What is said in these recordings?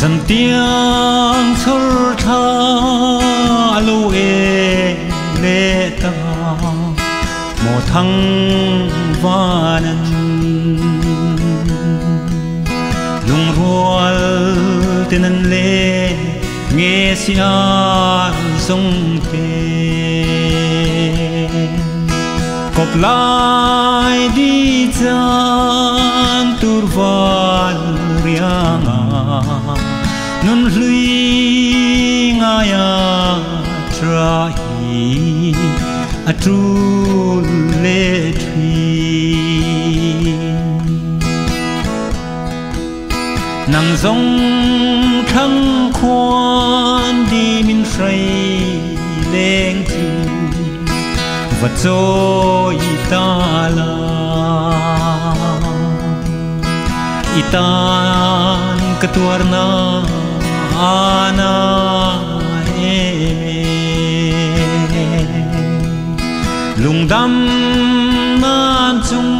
dần tiếng thơ tha lâu e lệ ta một thăng vanan lung rual tên lệ nghe xia sông tê cop lại đi chan turval rianga nun lui ngaya trahi atru le thủy nang zong thăng khoan đi min say leng tu vật trôi ta la itan ketuarna ana lung dam nan chung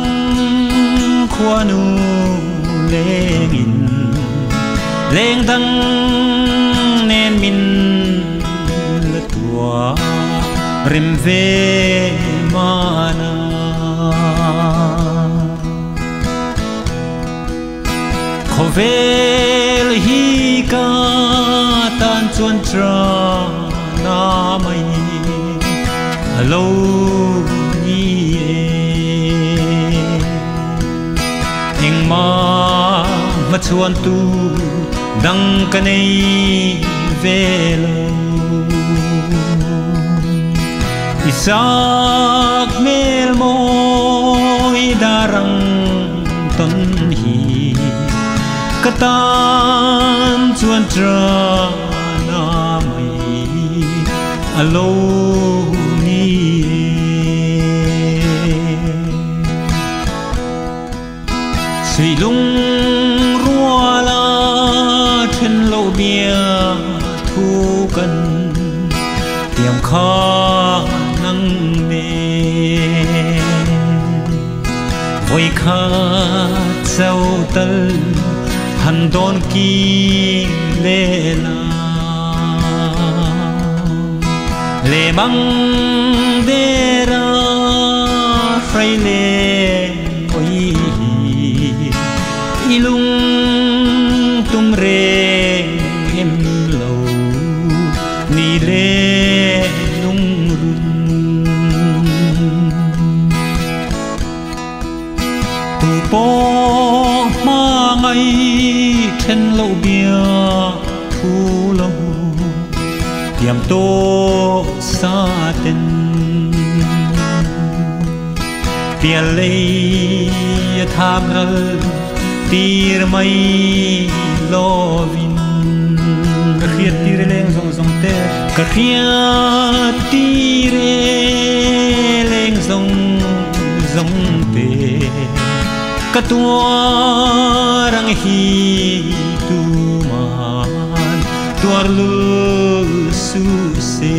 khoanu lengin leng dang nen min la tua rim ve mana khovel hi ka tan chuan tra na mai hello ni eng ma chuan tu dang ka nei velo isak mel moi darang ton hi katan chuan tra na mai alo ni sui lung rua la trên lâu bia thu cần tiệm kho năng mê vui kha châu tơ hành đón kỳ lệ la lệ măng đê ra phai lệ ôi ilung tum re em lâu ni lệ lung run tu po ma ngay trên lâu bia thu lâu tiệm tô xa tên tia lấy tham rơ tir mai lo vin khiết tir leng zong zong te ka khiết tir leng zong zong te ka tua rang hi tu man tuar lu su se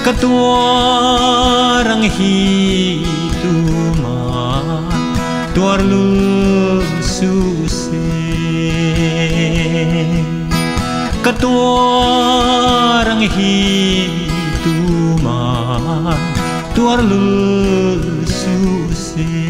ka tua rang hi tu man tuar lu su se ka tua rang hi tu man tuar lu su se